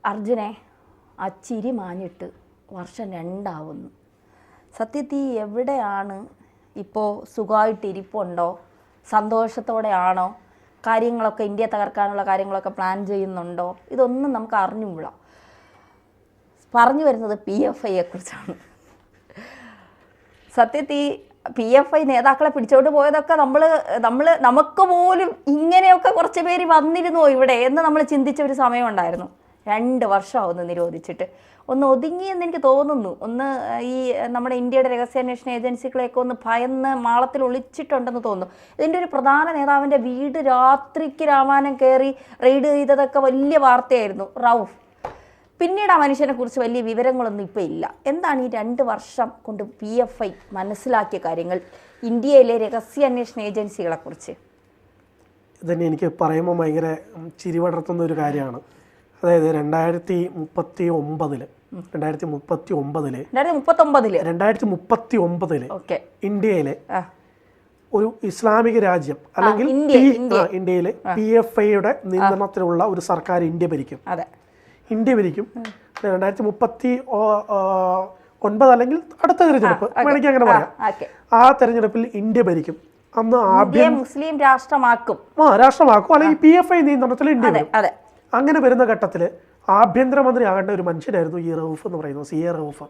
അർജുനെ, ആ ചിരി മാഞ്ഞിട്ട് വർഷം 2 ആവുന്നു. സത്യത്തിൽ എവിടെയാണ് ഇപ്പോൾ? സുഖമായിട്ടിരിപ്പുണ്ടോ? സന്തോഷത്തോടെയാണോ? കാര്യങ്ങളൊക്കെ ഇന്ത്യ തകർക്കാനുള്ള കാര്യങ്ങളൊക്കെ പ്ലാൻ ചെയ്യുന്നുണ്ടോ? ഇതൊന്നും നമുക്ക് അറിഞ്ഞുകൂടാ. പറഞ്ഞു വരുന്നത് PFIയെ കുറിച്ചാണ്. സത്യത്തിൽ PFI നേതാക്കളെ പിടിച്ചോണ്ട് പോയതൊക്കെ നമുക്ക് പോലും ഇങ്ങനെയൊക്കെ കുറച്ച് പേര് വന്നിരുന്നോ ഇവിടെ എന്ന് നമ്മൾ ചിന്തിച്ച ഒരു സമയമുണ്ടായിരുന്നു. 2 വർഷമാവുന്നു നിരോധിച്ചിട്ട്. ഒന്ന് ഒതുങ്ങിയെന്ന് എനിക്ക് തോന്നുന്നു. ഒന്ന് ഈ നമ്മുടെ ഇന്ത്യയുടെ രഹസ്യാന്വേഷണ ഏജൻസികളെയൊക്കെ ഒന്ന് ഭയന്ന് മാളത്തിൽ ഒളിച്ചിട്ടുണ്ടെന്ന് തോന്നുന്നു. ഇതിൻ്റെ ഒരു പ്രധാന നേതാവിൻ്റെ വീട് രാത്രിക്ക് രാമായണം കയറി റെയ്ഡ് ചെയ്തതൊക്കെ വലിയ വാർത്തയായിരുന്നു, റൌഫ്. പിന്നീട് ആ മനുഷ്യനെ കുറിച്ച് വലിയ വിവരങ്ങളൊന്നും ഇപ്പോൾ ഇല്ല. എന്താണ് ഈ 2 വർഷം കൊണ്ട് PFI മനസ്സിലാക്കിയ കാര്യങ്ങൾ ഇന്ത്യയിലെ രഹസ്യാന്വേഷണ ഏജൻസികളെക്കുറിച്ച്? ഇതന്നെ എനിക്ക് പറയുമ്പോൾ ഭയങ്കര ചിരി പടർത്തുന്ന ഒരു കാര്യമാണ്. അതായത് 2039 ഇന്ത്യയിലെ ഒരു ഇസ്ലാമിക രാജ്യം അല്ലെങ്കിൽ ഇന്ത്യയിലെ PFIയുടെ നിയന്ത്രണത്തിലുള്ള ഒരു സർക്കാർ ഇന്ത്യ ഭരിക്കും. 2039 അല്ലെങ്കിൽ അടുത്ത തെരഞ്ഞെടുപ്പ് വേണമെങ്കിൽ അങ്ങനെ പറയാം. ആ തെരഞ്ഞെടുപ്പിൽ ഇന്ത്യ ഭരിക്കും. അന്ന് മുസ്ലിം രാഷ്ട്രമാക്കും അല്ലെങ്കിൽ PFI നിയന്ത്രണത്തിൽ ഇന്ത്യ വരും. അങ്ങനെ വരുന്ന ഘട്ടത്തിൽ ആഭ്യന്തരമന്ത്രി ആകേണ്ട ഒരു മനുഷ്യനായിരുന്നു ഈ റൌഫ് എന്ന് പറയുന്നത്, CA റൌഫ്.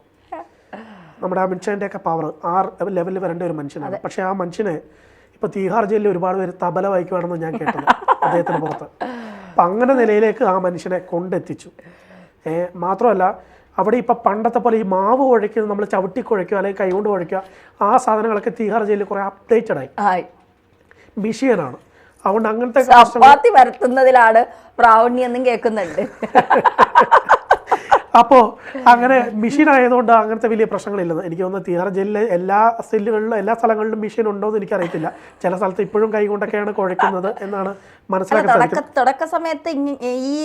നമ്മുടെ ആ മനുഷ്യൻ്റെ ഒക്കെ പവർ ആ ലെവലിൽ വരേണ്ട ഒരു മനുഷ്യനാണ്. പക്ഷെ ആ മനുഷ്യനെ ഇപ്പൊ തീഹാർ ജയിലിൽ ഒരുപാട് പേര് തബല വായിക്കുവാണെന്ന് ഞാൻ കേട്ടത് അദ്ദേഹത്തിന് പുറത്ത്. അപ്പം അങ്ങനെ നിലയിലേക്ക് ആ മനുഷ്യനെ കൊണ്ടെത്തിച്ചു. മാത്രമല്ല അവിടെ ഇപ്പം പണ്ടത്തെ പോലെ ഈ മാവ് കുഴയ്ക്കുന്നത് നമ്മൾ ചവിട്ടി കുഴയ്ക്കുക അല്ലെങ്കിൽ കൈകൊണ്ട് കുഴയ്ക്കുക ആ സാധനങ്ങളൊക്കെ തീഹാർ ജയിലിൽ കുറെ അപ്ഡേറ്റഡ് ആയി, മിഷ്യനാണ്. അതുകൊണ്ട് അങ്ങനത്തെ ചപ്പാത്തി പരത്തുന്നതിലാണ് പ്രാവണ്യം എന്നും കേൾക്കുന്നുണ്ട്. അപ്പോൾ അങ്ങനെ മെഷീൻ ആയതുകൊണ്ട് അങ്ങനത്തെ വലിയ പ്രശ്നങ്ങളില്ലെന്ന് എനിക്ക് തോന്നുന്നു. തീഹാർ ജയിലിലെ എല്ലാ സെല്ലുകളിലും എല്ലാ സ്ഥലങ്ങളിലും മെഷീൻ ഉണ്ടോ എന്ന് എനിക്കറിയത്തില്ല. ചില സ്ഥലത്ത് ഇപ്പോഴും കൈകൊണ്ടൊക്കെയാണ് കുഴയ്ക്കുന്നത് എന്നാണ് മനസ്സിലാക്കാൻ സാധിക്കും. തുടക്ക സമയത്ത് ഈ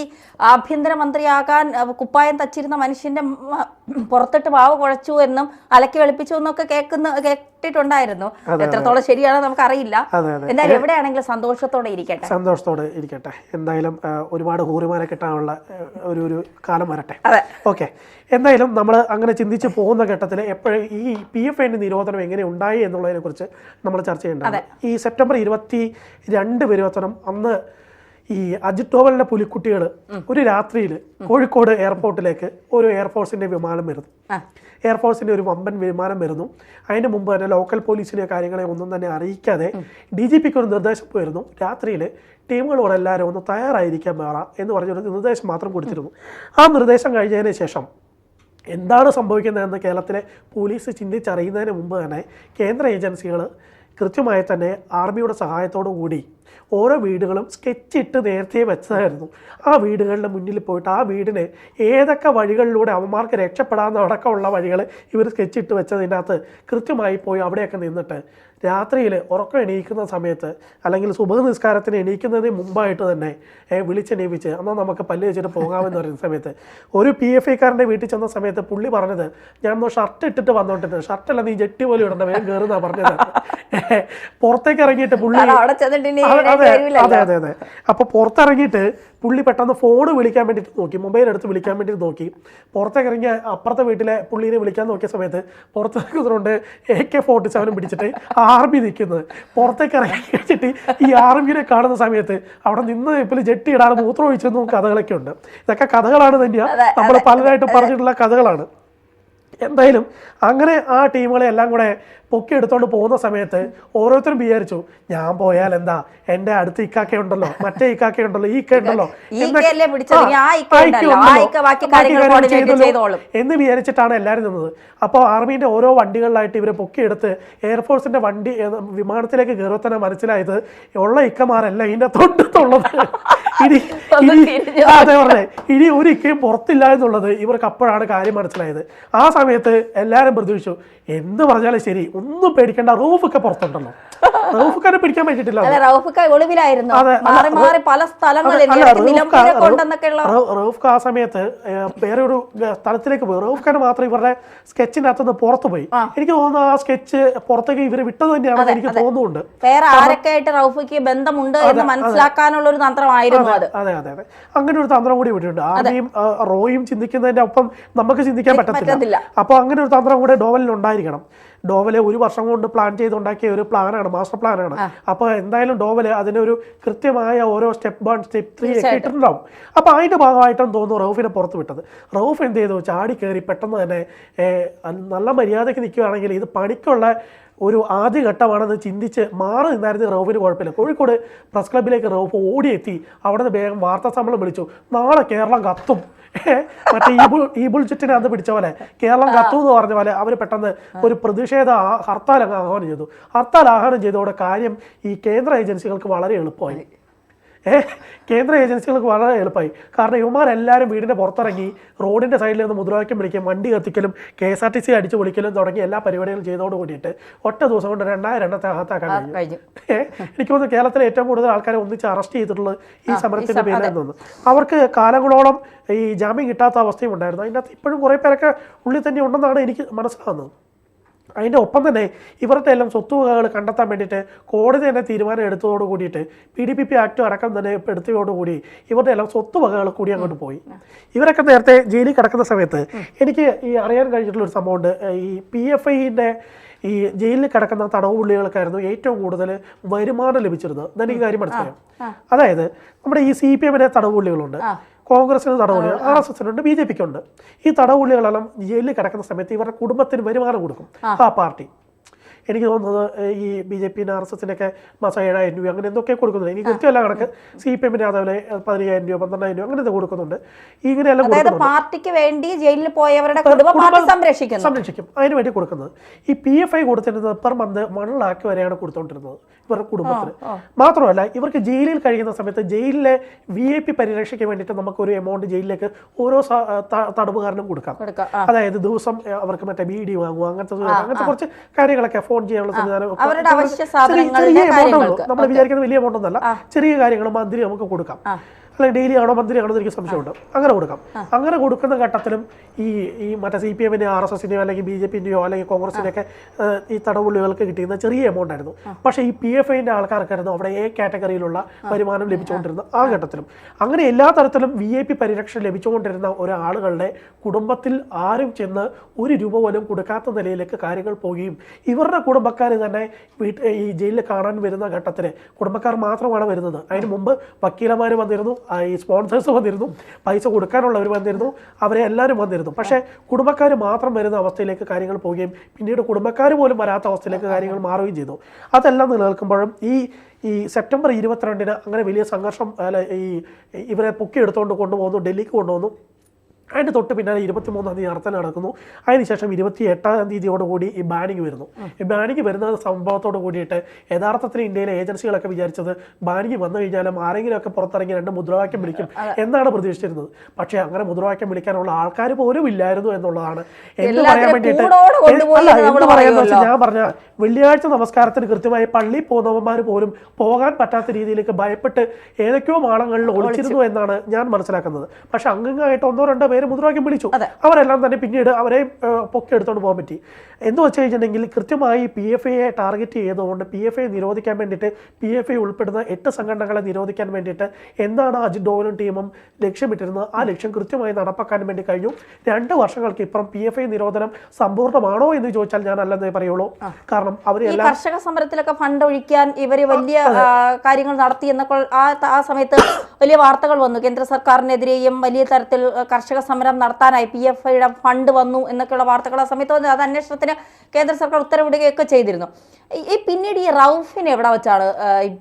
ആഭ്യന്തരമന്ത്രിയാകാൻ കുപ്പായം തച്ചിരുന്ന മനുഷ്യന്റെ പുറത്തിട്ട് മാവ് കുഴച്ചു എന്നും അലക്കി വെളുപ്പിച്ചു എന്നൊക്കെ കേട്ടിട്ടുണ്ടായിരുന്നു. എത്രത്തോളം ശരിയാണെന്ന് നമുക്കറിയില്ല. എന്തായാലും എവിടെയാണെങ്കിലും സന്തോഷത്തോടെ ഇരിക്കട്ടെ. എന്തായാലും ഒരുപാട് ഹൂറിമാരെ കിട്ടാനുള്ള ഒരു കാലം വരട്ടെ. ഓക്കെ, എന്തായാലും നമ്മൾ അങ്ങനെ ചിന്തിച്ച് പോകുന്ന ഘട്ടത്തിൽ എപ്പോഴും ഈ PFI നിരോധനം എങ്ങനെ ഉണ്ടായി എന്നുള്ളതിനെ കുറിച്ച് നമ്മൾ ചർച്ച ചെയ്യേണ്ടത്. ഈ സെപ്റ്റംബർ 22 വരുവത്തനം അന്ന് ഈ അജിത് ഡോവലിന്റെ പുലിക്കുട്ടികൾ ഒരു രാത്രിയിൽ കോഴിക്കോട് എയർപോർട്ടിലേക്ക് ഒരു എയർഫോഴ്സിന്റെ വിമാനം വരുന്നു. എയർഫോഴ്സിന്റെ ഒരു വമ്പൻ വിമാനം വരുന്നു. അതിന് മുമ്പ് തന്നെ ലോക്കൽ പോലീസിനെ കാര്യങ്ങളെ ഒന്നും തന്നെ അറിയിക്കാതെ DGPക്ക് ഒരു നിർദ്ദേശം പോയിരുന്നു. രാത്രിയിൽ ടീമുകളോട് എല്ലാവരും ഒന്ന് തയ്യാറായിരിക്കാൻ വേണം എന്ന് പറഞ്ഞൊരു നിർദ്ദേശം മാത്രം കൊടുത്തിരുന്നു. ആ നിർദ്ദേശം കഴിഞ്ഞതിന് ശേഷം എന്താണ് സംഭവിക്കുന്നതെന്ന് കേരളത്തിലെ പോലീസ് ചിന്തിച്ചറിയുന്നതിന് മുമ്പ് തന്നെ കേന്ദ്ര ഏജൻസികൾ കൃത്യമായി തന്നെ ആർമിയുടെ സഹായത്തോടു കൂടി ഓരോ വീടുകളും സ്കെച്ചിട്ട് നേരത്തെ വെച്ചതായിരുന്നു. ആ വീടുകളുടെ മുന്നിൽ പോയിട്ട് ആ വീടിന് ഏതൊക്കെ വഴികളിലൂടെ അവന്മാർക്ക് രക്ഷപ്പെടാമെന്ന് അടക്കമുള്ള വഴികൾ ഇവർ സ്കെച്ചിട്ട് വെച്ചതിൻ്റെ അകത്ത് കൃത്യമായി പോയി അവിടെയൊക്കെ നിന്നിട്ട് രാത്രിയിൽ ഉറക്കം എണീക്കുന്ന സമയത്ത് അല്ലെങ്കിൽ സുബഹ് നിസ്കാരത്തിന് എണീക്കുന്നതിന് മുമ്പായിട്ട് തന്നെ വിളിച്ചെണീപ്പിച്ച് എന്നാൽ നമുക്ക് പല്ല് വെച്ചിട്ട് പോകാമെന്ന് പറയുന്ന സമയത്ത് ഒരു PFIക്കാരൻ്റെ വീട്ടിൽ ചെന്ന സമയത്ത് പുള്ളി പറഞ്ഞത്, ഞാൻ ഷർട്ട് ഇട്ടിട്ട് വന്നോണ്ടിരുന്നത്, ഷർട്ടല്ല നീ ജെട്ടി പോലെ ഇടണ്ട, വേഗം കയറുന്നാ പറഞ്ഞത്. പുറത്തേക്ക് ഇറങ്ങിയിട്ട് പുള്ളി അതെ അപ്പോൾ പുറത്തിറങ്ങിയിട്ട് പുള്ളി പെട്ടെന്ന് ഫോൺ വിളിക്കാൻ വേണ്ടിയിട്ട് നോക്കി, മൊബൈൽ എടുത്ത് വിളിക്കാൻ വേണ്ടിയിട്ട് നോക്കി. പുറത്തേക്ക് ഇറങ്ങിയ അപ്പുറത്തെ വീട്ടിലെ പുള്ളീനെ വിളിക്കാൻ നോക്കിയ സമയത്ത് പുറത്തേക്ക് നിന്നുകൊണ്ട് AK-47 പിടിച്ചിട്ട് ആർമി നിൽക്കുന്നത്. പുറത്തേക്ക് ഇറങ്ങി കഴിച്ചിട്ട് ഈ ആർമിനെ കാണുന്ന സമയത്ത് അവിടെ നിന്ന് ഇപ്പോൾ ജെട്ടി ഇടാതെ മൂത്രം ഒഴിച്ചെന്നും കഥകളൊക്കെ ഉണ്ട്. ഇതൊക്കെ കഥകളാണ് തന്നെയാണ്, നമ്മൾ പലരായിട്ട് പറഞ്ഞിട്ടുള്ള കഥകളാണ്. എന്തായാലും അങ്ങനെ ആ ടീമുകളെ എല്ലാം കൂടെ പൊക്കി എടുത്തോണ്ട് പോകുന്ന സമയത്ത് ഓരോരുത്തരും വിചാരിച്ചു, ഞാൻ പോയാൽ എന്താ, എൻ്റെ അടുത്ത് ഇക്കാക്കയുണ്ടല്ലോ, മറ്റേ ഇക്കാക്കയുണ്ടല്ലോ, ഈ ഉണ്ടല്ലോ എന്ന് വിചാരിച്ചിട്ടാണ് എല്ലാവരും നിന്നത്. അപ്പോൾ ആർമീൻ്റെ ഓരോ വണ്ടികളിലായിട്ട് ഇവരെ പൊക്കിയെടുത്ത് എയർഫോഴ്സിന്റെ വണ്ടി വിമാനത്തിലേക്ക് കയറി തന്നെ മനസ്സിലായത് ഉള്ള ഇക്കമാരല്ല ഇതിൻ്റെ തൊട്ടത്തുള്ളത്. അതെ പറഞ്ഞേ, ഇനി ഒരു ഇക്കയും പുറത്തില്ല എന്നുള്ളത് ഇവർക്ക് അപ്പോഴാണ് കാര്യം മനസ്സിലായത്. ആ സമയത്ത് എല്ലാവരും പ്രതീക്ഷിച്ചു, എന്ത് പറഞ്ഞാലും ശരി ഒന്നും പേടിക്കേണ്ട, റൌഫൊക്കെ പുറത്തുണ്ടല്ലോ. റൌഫ്ഖാനെ പിടിക്കാൻ പറ്റിയിട്ടില്ല, റൌഫ് ആ സമയത്ത് വേറെ ഒരു സ്ഥലത്തിലേക്ക് പോയി. റൌഫ്ഖാൻ മാത്രം ഇവരുടെ സ്കെച്ചിന്റെ അകത്തുനിന്ന് പുറത്തു പോയി. എനിക്ക് തോന്നുന്നു ആ സ്കെച്ച് പുറത്തേക്ക് ഇവര് വിട്ടത് തന്നെയാണെന്ന് എനിക്ക് തോന്നുന്നുണ്ട്. വേറെ ആരൊക്കെ ആയിട്ട് റൌഫിക്ക് ബന്ധമുണ്ട് എന്ന് മനസ്സിലാക്കാനുള്ള ഒരു തന്ത്രമായിരുന്നു. ആയിരുന്നു അത്. അതെ അതെ അതെ, അങ്ങനെ ഒരു തന്ത്രം കൂടി വിട്ടിട്ടുണ്ട്. ആദ്യം റോയും ചിന്തിക്കുന്നതിന്റെ ഒപ്പം നമുക്ക് ചിന്തിക്കാൻ പറ്റത്തില്ല. അപ്പോൾ അങ്ങനെ ഒരു തന്ത്രം കൂടെ ഡോവലിൽ ഉണ്ടായിരിക്കണം. ഡോവലെ ഒരു വർഷം കൊണ്ട് പ്ലാൻ ചെയ്തുണ്ടാക്കിയ ഒരു പ്ലാനാണ്, മാസ്റ്റർ പ്ലാനാണ്. അപ്പോൾ എന്തായാലും ഡോവല് അതിനൊരു കൃത്യമായ ഓരോ സ്റ്റെപ്പ് 1 സ്റ്റെപ്പ് 3 ഒക്കെ ഇട്ടിട്ടുണ്ടാവും. അപ്പോൾ അതിന്റെ ഭാഗമായിട്ടാണ് തോന്നുന്നു റൌഫിനെ പുറത്ത് വിട്ടത്. റൌഫ് എന്ത് ചെയ്തു, ചാടി കയറി പെട്ടെന്ന് തന്നെ നല്ല മര്യാദയ്ക്ക് നിൽക്കുകയാണെങ്കിൽ ഇത് പണിക്കുള്ള ഒരു ആദ്യഘട്ടമാണെന്ന് ചിന്തിച്ച് മാറി നിന്നായിരുന്നു റൌഫിന് കുഴപ്പമില്ല. കോഴിക്കോട് പ്രസ് ക്ലബ്ബിലേക്ക് റൌഫ് ഓടിയെത്തി. അവിടെ നിന്ന് വേഗം വാർത്താ സമ്മേളനം വിളിച്ചു. നാളെ കേരളം കത്തും, മറ്റേ ഈ ബുൾജിറ്റിനെ അന്ന് പിടിച്ച പോലെ കേരളം കത്തും എന്ന് പറഞ്ഞ പോലെ അവർ പെട്ടെന്ന് ഒരു പ്രതിഷേധ ഹർത്താൽ ആഹ്വാനം ചെയ്തു. ഹർത്താൽ ആഹ്വാനം ചെയ്തതോടെ കാര്യം ഈ കേന്ദ്ര ഏജൻസികൾക്ക് വളരെ എളുപ്പമായി. കേന്ദ്ര ഏജൻസികൾക്ക് വളരെ എളുപ്പമായി. കാരണം ഇവന്മാരെല്ലാവരും വീടിൻ്റെ പുറത്തിറങ്ങി റോഡിൻ്റെ സൈഡിൽ നിന്ന് മുദ്രാവാക്യം വിളിക്കും, വണ്ടി കത്തിക്കലും KSRTC അടിച്ചു പൊളിക്കലും തുടങ്ങി എല്ലാ പരിപാടികളും ചെയ്തോട് കൂടിയിട്ട് ഒറ്റ ദിവസം കൊണ്ട് 2000 എണ്ണത്തെ അകത്താക്കാൻ കഴിഞ്ഞു. എനിക്ക് തോന്നുന്നു കേരളത്തിലെ ഏറ്റവും കൂടുതൽ ആൾക്കാരെ ഒന്നിച്ച് അറസ്റ്റ് ചെയ്തിട്ടുള്ളത് ഈ സമരത്തിൻ്റെ പേരിൽ തോന്നുന്നു. അവർക്ക് കാലങ്ങളോളം ഈ ജാമ്യം കിട്ടാത്ത അവസ്ഥയും ഉണ്ടായിരുന്നു. അതിൻ്റെ അകത്ത് ഇപ്പോഴും കുറേ പേരൊക്കെ ഉള്ളിൽ തന്നെ ഉണ്ടെന്നാണ് എനിക്ക് മനസ്സിലാകുന്നത്. അതിൻ്റെ ഒപ്പം തന്നെ ഇവരുടെ എല്ലാം സ്വത്തുവകകൾ കണ്ടെത്താൻ വേണ്ടിയിട്ട് കോടതി തന്നെ തീരുമാനം എടുത്തതോട് കൂടിയിട്ട് PDPP ആക്ട് അടക്കം തന്നെ എടുത്തതോടുകൂടി ഇവരുടെ എല്ലാം സ്വത്തുവകകൾ കൂടി അങ്ങോട്ട് പോയി. ഇവരൊക്കെ നേരത്തെ ജയിലിൽ കിടക്കുന്ന സമയത്ത് എനിക്ക് ഈ അറിയാൻ കഴിഞ്ഞിട്ടുള്ളൊരു സംഭവമുണ്ട്. ഈ PFIൻ്റെ ഈ ജയിലിൽ കിടക്കുന്ന തടവ് പുള്ളികൾക്കായിരുന്നു ഏറ്റവും കൂടുതൽ വരുമാനം ലഭിച്ചിരുന്നത്. എനിക്ക് കാര്യം മനസ്സിലായോ? അതായത് നമ്മുടെ ഈ CPM-നെ തടവ് പുള്ളികളുണ്ട്, കോൺഗ്രസിന് തടവുള്ളികൾ, RSSനുണ്ട്, BJPക്കുണ്ട്. ഈ തടവുള്ളികളെല്ലാം ജയിലിൽ കിടക്കുന്ന സമയത്ത് ഇവരുടെ കുടുംബത്തിന് വരുമാനം കൊടുക്കും ആ പാർട്ടി. എനിക്ക് തോന്നുന്നത് ഈ BJP RSSനൊക്കെ മാസം 7000 രൂപ അങ്ങനെ എന്തൊക്കെ കൊടുക്കുന്നുണ്ട്. എനിക്ക് കൃത്യമല്ല കണക്ക്. CPM-ന് അതേപോലെ 15000 രൂപ 12000 രൂപ അങ്ങനെ കൊടുക്കുന്നുണ്ട്. ഇങ്ങനെയെല്ലാം പാർട്ടിക്ക് വേണ്ടി ജയിലിൽ പോയവരുടെ സംരക്ഷിക്കും, അതിന് വേണ്ടി കൊടുക്കുന്നത്. ഈ PFI കൊടുത്തിരുന്നത് പെർ മന്ത് 1 lakh വരെയാണ് കൊടുത്തുകൊണ്ടിരുന്നത് ഇവരുടെ കുടുംബത്തിന്. മാത്രമല്ല ഇവർക്ക് ജയിലിൽ കഴിയുന്ന സമയത്ത് ജയിലിലെ VIP പരിരക്ഷയ്ക്ക് വേണ്ടിയിട്ട് നമുക്കൊരു എമൗണ്ട് ജയിലിലേക്ക് ഓരോ തടവുകാരനും കൊടുക്കാം. അതായത് ദിവസം അവർക്ക് മറ്റേ BD വാങ്ങുക, അങ്ങനത്തെ കുറച്ച് കാര്യങ്ങളൊക്കെ, ഫോൺ ചെയ്യാനുള്ള സംവിധാനം, ചെറിയ എമൗണ്ട് ഉള്ളൂ. നമ്മൾ വിചാരിക്കുന്ന വലിയ എമൗണ്ട് ഒന്നല്ല, ചെറിയ കാര്യങ്ങൾ മന്ത്രി നമുക്ക് കൊടുക്കാം. അല്ലെങ്കിൽ ഡെയിലി ആണോ മന്ത്രി ആണോ എനിക്ക് സംശയമുണ്ട്. അങ്ങനെ കൊടുക്കാം. അങ്ങനെ കൊടുക്കുന്ന ഘട്ടത്തിലും ഈ മറ്റേ CPM-നെയോ RSSനെയോ അല്ലെങ്കിൽ BJPൻ്റെയോ അല്ലെങ്കിൽ കോൺഗ്രസിൻ്റെയൊക്കെ ഈ തടവുള്ളികൾക്ക് കിട്ടിയിരുന്ന ചെറിയ എമൗണ്ട് ആയിരുന്നു. പക്ഷേ ഈ PFIൻ്റെ ആൾക്കാർക്കായിരുന്നു അവിടെ A കാറ്റഗറിയിലുള്ള വരുമാനം ലഭിച്ചുകൊണ്ടിരുന്ന ആ ഘട്ടത്തിലും. അങ്ങനെ എല്ലാ തരത്തിലും VIP പരിരക്ഷ ലഭിച്ചുകൊണ്ടിരുന്ന ഒരാളുകളുടെ കുടുംബത്തിൽ ആരും ചെന്ന് 1 രൂപ പോലും കൊടുക്കാത്ത നിലയിലേക്ക് കാര്യങ്ങൾ പോവുകയും ഇവരുടെ കുടുംബക്കാർ തന്നെ ഈ ജയിലിൽ കാണാൻ വരുന്ന ഘട്ടത്തിൽ കുടുംബക്കാർ മാത്രമാണ് വരുന്നത്. അതിന് മുമ്പ് വക്കീലന്മാർ വന്നിരുന്നു, ഈ സ്പോൺസേഴ്സ് വന്നിരുന്നു, പൈസ കൊടുക്കാനുള്ളവർ വന്നിരുന്നു, അവരെ എല്ലാവരും വന്നിരുന്നു. പക്ഷേ കുടുംബക്കാർ മാത്രം വരുന്ന അവസ്ഥയിലേക്ക് കാര്യങ്ങൾ പോവുകയും പിന്നീട് കുടുംബക്കാർ പോലും വരാത്ത അവസ്ഥയിലേക്ക് കാര്യങ്ങൾ മാറുകയും ചെയ്തു. അതെല്ലാം നിലനിൽക്കുമ്പോഴും ഈ സെപ്റ്റംബർ 22-ന് അങ്ങനെ വലിയ സംഘർഷം, ഇവരെ പൊക്കിയെടുത്തുകൊണ്ട് കൊണ്ടുപോകുന്നു, ഡൽഹിക്ക് കൊണ്ടുപോകുന്നു. അതിൻ്റെ തൊട്ട് പിന്നാലെ 23-ാം തീയതി ഹർത്താൽ നടക്കുന്നു. അതിനുശേഷം 28-ാം തീയതിയോടുകൂടി ഈ ബാനിങ് വരുന്നു. ഈ ബാനിങ് വരുന്ന സംഭവത്തോട് കൂടിയിട്ട് യഥാർത്ഥത്തിൽ ഇന്ത്യയിലെ ഏജൻസികളൊക്കെ വിചാരിച്ചത് ബാനിങ് വന്നു കഴിഞ്ഞാലും ആരെങ്കിലുമൊക്കെ പുറത്തിറങ്ങി 2 മുദ്രാവാക്യം വിളിക്കും എന്നാണ് പ്രതീക്ഷിച്ചിരുന്നത്. പക്ഷേ അങ്ങനെ മുദ്രാവാക്യം വിളിക്കാനുള്ള ആൾക്കാർ പോലും ഇല്ലായിരുന്നു എന്നുള്ളതാണ്. എന്ത് പറയാൻ വേണ്ടിയിട്ട് ഞാൻ പറഞ്ഞ വെള്ളിയാഴ്ച നമസ്കാരത്തിന് കൃത്യമായി പള്ളിയിൽ പോകുന്നവന്മാർ പോലും പോകാൻ പറ്റാത്ത രീതിയിലേക്ക് ഭയപ്പെട്ട് ഏതൊക്കെയോ മാളങ്ങളിൽ ഒളിച്ചിരുന്നു എന്നാണ് ഞാൻ മനസ്സിലാക്കുന്നത്. പക്ഷെ അംഗങ്ങളായിട്ട് 1-2 പേര് മുദ്രാവാക്യം വിളിച്ചു. അവരെല്ലാം തന്നെ പിന്നീട് അവരെ പൊക്കിയെടുത്തോണ്ട് പോകാൻ പറ്റി. എന്ന് വെച്ച് കഴിഞ്ഞിട്ടുണ്ടെങ്കിൽ കൃത്യമായി PFIയെ ടാർഗറ്റ് ചെയ്തുകൊണ്ട് PFI നിരോധിക്കാൻ വേണ്ടിയിട്ട് PFI ഉൾപ്പെടുന്ന 8 സംഘടനകളെ നിരോധിക്കാൻ വേണ്ടിയിട്ട് എന്താണ് അജിത് ഡോവലും ടീമും ലക്ഷ്യമിട്ടിരുന്നത്, ആ ലക്ഷ്യം കൃത്യമായി നടപ്പാക്കാൻ വേണ്ടി കഴിഞ്ഞു. 2 വർഷങ്ങൾക്ക് ഇപ്പുറം PFI നിരോധനം സമ്പൂർണ്ണമാണോ എന്ന് ചോദിച്ചാൽ ഞാൻ അല്ലെന്നേ പറയുള്ളൂ. കാരണം അവരെല്ലാം കർഷക സമരത്തിലൊക്കെ ഫണ്ട് ഒഴിക്കാൻ ഇവര് വലിയ കാര്യങ്ങൾ നടത്തി എന്നൊക്കെ ആ സമയത്ത് വലിയ വാർത്തകൾ വന്നു. കേന്ദ്ര സർക്കാരിനെതിരെയും വലിയ തരത്തിൽ കർഷക സമരം നടത്താനായി PFIയുടെ ഫണ്ട് വന്നു എന്നൊക്കെയുള്ള വാർത്തകൾ ആ സമയത്ത് വന്നു. അത് അന്വേഷണത്തിന് കേന്ദ്ര സർക്കാർ ഉത്തരവിടുകയൊക്കെ ചെയ്തിരുന്നു. പിന്നീട് ഈ റൌഫിനെ എവിടെ വെച്ചാണ്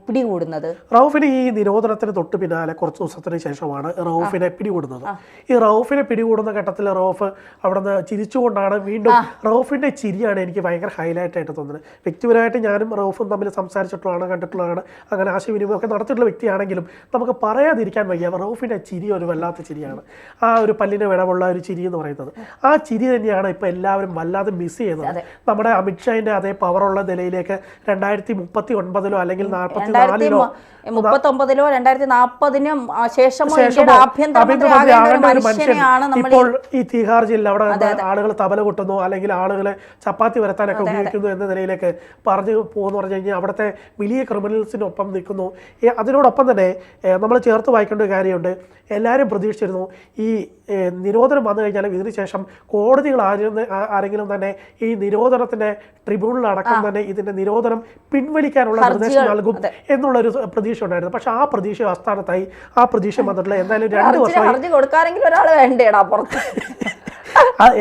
പിടികൂടുന്നത്? റൌഫിന് ഈ നിരോധനത്തിന് തൊട്ട് പിന്നാലെ കുറച്ച് ദിവസത്തിന് ശേഷമാണ് റൌഫിനെ പിടികൂടുന്നത്. ഈ റൌഫിനെ പിടികൂടുന്ന ഘട്ടത്തിൽ റൌഫ് അവിടെ നിന്ന് ചിരിച്ചുകൊണ്ടാണ് വീണ്ടും, റൌഫിന്റെ ചിരിയാണ് എനിക്ക് ഭയങ്കര ഹൈലൈറ്റ് ആയിട്ട് തോന്നുന്നത്. വ്യക്തിപരമായിട്ട് ഞാനും റൌഫും തമ്മിൽ സംസാരിച്ചിട്ടുള്ളതാണ്, കണ്ടിട്ടുള്ളതാണ്, അങ്ങനെ ആശയവിനിമയമൊക്കെ നടത്തിയിട്ടുള്ള വ്യക്തിയാണെങ്കിലും നമുക്ക് പറയാതിരിക്കാൻ വയ്യ, റൌഫിന്റെ ചിരി ഒരു വല്ലാത്ത ചിരിയാണ്. ആ ഒരു പല്ല് പല്ലിന് വിടവുള്ള ഒരു ചിരി എന്ന് പറയുന്നത്. ആ ചിരി തന്നെയാണ് ഇപ്പൊ എല്ലാവരും വല്ലാതെ മിസ് ചെയ്യുന്നത്. നമ്മുടെ അമിത്ഷാന്റെ അതേ പവറുള്ള നിലയിലേക്ക് 2039 അല്ലെങ്കിൽ 44 39 2040 ശേഷമോ ഇപ്പോൾ ഈ തിഹാർ ജില്ല അവിടെ ആളുകൾ തബല കൊട്ടുന്നു അല്ലെങ്കിൽ ആളുകളെ ചപ്പാത്തി വരത്താനൊക്കെ ഉപയോഗിക്കുന്നു എന്ന നിലയിലേക്ക് പറഞ്ഞു പോകുന്നു പറഞ്ഞു കഴിഞ്ഞാൽ അവിടുത്തെ വലിയ ക്രിമിനൽസിനൊപ്പം നിൽക്കുന്നു. അതിനോടൊപ്പം തന്നെ നമ്മൾ ചേർത്ത് വായിക്കേണ്ട ഒരു കാര്യമുണ്ട്. എല്ലാവരും പ്രതീക്ഷിച്ചിരുന്നു ഈ നിരോധനം വന്നു കഴിഞ്ഞാൽ ഇതിനു ശേഷം കോടതികൾ ആരെങ്കിലും തന്നെ ഈ നിരോധനത്തിന്റെ ട്രിബ്യൂണൽ അടക്കം തന്നെ ഇതിന്റെ നിരോധനം പിൻവലിക്കാനുള്ള നിർദ്ദേശം നൽകും എന്നുള്ളൊരു പ്രതീക്ഷ ഉണ്ടായിരുന്നു. പക്ഷെ ആ പ്രതീക്ഷ അസ്ഥാനത്തായി. ആ പ്രതീക്ഷ വന്നിട്ടുള്ള എന്തായാലും 2 വർഷമായി.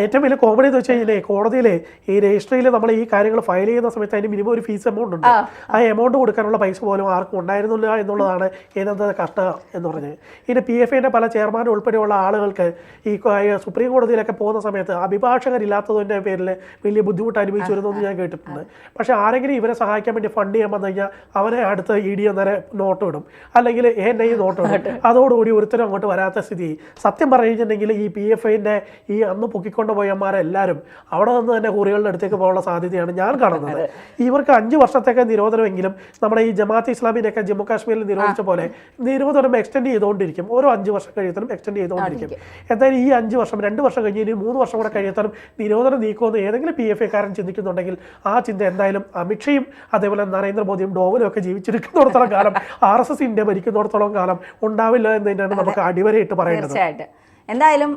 ഏറ്റവും വലിയ കോമഡി എന്ന് വെച്ച് കഴിഞ്ഞാൽ കോടതിയിലെ ഈ രജിസ്ട്രിയിൽ നമ്മൾ ഈ കാര്യങ്ങൾ ഫയൽ ചെയ്യുന്ന സമയത്ത് അതിന് മിനിമം ഒരു ഫീസ് എമൗണ്ട് ഉണ്ട്. ആ എമൗണ്ട് കൊടുക്കാനുള്ള പൈസ പോലും ആർക്കും ഉണ്ടായിരുന്നില്ല എന്നുള്ളതാണ് ഇതിനകത്ത് കഷ്ടം എന്ന് പറഞ്ഞത്. ഇതിന്റെ PFIന്റെ പല ചെയർമാൻ ഉൾപ്പെടെയുള്ള ആളുകൾക്ക് ഈ സുപ്രീം കോടതിയിലൊക്കെ പോകുന്ന സമയത്ത് അഭിഭാഷകരില്ലാത്തതിൻ്റെ പേരിൽ വലിയ ബുദ്ധിമുട്ട് അനുഭവിച്ചു വരുന്നതെന്ന് ഞാൻ കേട്ടിട്ടുണ്ട്. പക്ഷെ ആരെങ്കിലും ഇവരെ സഹായിക്കാൻ വേണ്ടി ഫണ്ട് ചെയ്യാൻ വന്നു കഴിഞ്ഞാൽ അവനെ അടുത്ത് ED അന്നേരം നോട്ട് വിടും, അല്ലെങ്കിൽ ANI നോട്ട് വിടും. അതോടുകൂടി ഒരുത്തരും അങ്ങോട്ട് വരാത്ത സ്ഥിതി. സത്യം പറഞ്ഞു കഴിഞ്ഞിട്ടുണ്ടെങ്കിൽ ഈ PFIന്റെ ഈ അന്ന് പൊക്കിക്കൊണ്ട് പോയമാരെല്ലാവരും അവിടെ നിന്ന് തന്നെ കുറികളുടെ അടുത്തേക്ക് പോകാനുള്ള സാധ്യതയാണ് ഞാൻ കാണുന്നത്. ഇവർക്ക് 5 വർഷത്തേക്ക് നിരോധനമെങ്കിലും നമ്മുടെ ഈ ജമാഅത്ത് ഇസ്ലാമിനെയൊക്കെ ജമ്മു കാശ്മീരിൽ നിരോധിച്ച പോലെ നിരോധനം എക്സ്റ്റെൻഡ് ചെയ്തുകൊണ്ടിരിക്കും. ഓരോ 5 വർഷം കഴിയത്തനും എക്സ്റ്റെൻഡ് ചെയ്തുകൊണ്ടിരിക്കും. എന്തായാലും ഈ 5 വർഷം 2 വർഷം കഴിഞ്ഞ് ഇനി 3 വർഷം കൂടെ കഴിയത്തനും നിരോധനം നീക്കുമെന്ന് ഏതെങ്കിലും PFIക്കാരൻ ചിന്തിക്കുന്നുണ്ടെങ്കിൽ ആ ചിന്ത എന്തായാലും അമിത്ഷയും അതേപോലെ നരേന്ദ്രമോദിയും ഡോവലും ഒക്കെ ജീവിച്ചിരിക്കുന്നിടത്തോളം കാലം RSS ഇന്ത്യ ഭരിക്കുന്നിടത്തോളം കാലം ഉണ്ടാവില്ല എന്ന് തന്നെയാണ് നമുക്ക് അടിവരയിട്ട് പറയേണ്ടത്. എന്തായാലും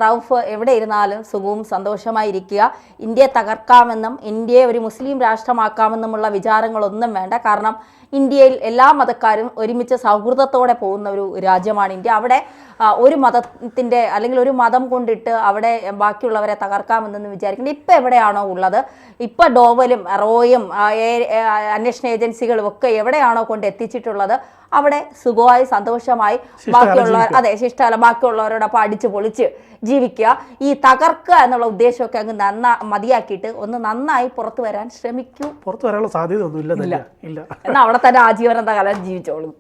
റൌഫ് എവിടെ ഇരുന്നാലും സുഖവും സന്തോഷമായിരിക്കുക. ഇന്ത്യയെ തകർക്കാമെന്നും ഇന്ത്യയെ ഒരു മുസ്ലിം രാഷ്ട്രമാക്കാമെന്നുമുള്ള വിചാരങ്ങളൊന്നും വേണ്ട. കാരണം ഇന്ത്യയിൽ എല്ലാ മതക്കാരും ഒരുമിച്ച് സൗഹൃദത്തോടെ പോകുന്ന ഒരു രാജ്യമാണ് ഇന്ത്യ. അവിടെ ഒരു മതത്തിൻ്റെ അല്ലെങ്കിൽ ഒരു മതം കൊണ്ടിട്ട് അവിടെ ബാക്കിയുള്ളവരെ തകർക്കാമെന്നൊന്നും വിചാരിക്കേണ്ട. ഇപ്പം എവിടെയാണോ ഉള്ളത്, ഇപ്പം ഡോവലും റോയും അന്വേഷണ ഏജൻസികളും ഒക്കെ എവിടെയാണോ കൊണ്ട് എത്തിച്ചിട്ടുള്ളത് അവിടെ സുഖമായി സന്തോഷമായി ബാക്കിയുള്ളവരോടൊപ്പം അടിച്ചു പൊളിച്ച് ജീവിക്കുക. ഈ തകർക്കുക എന്നുള്ള ഉദ്ദേശമൊക്കെ അങ്ങ് മതിയാക്കിയിട്ട് ഒന്ന് നന്നായി പുറത്തു വരാൻ ശ്രമിക്കൂ. പുറത്തു വരാനുള്ള സാധ്യത ഒന്നും ഇല്ല. എന്നാൽ അവിടെ തന്നെ ആജീവനാന്ത കാലം ജീവിച്ചോളൂ.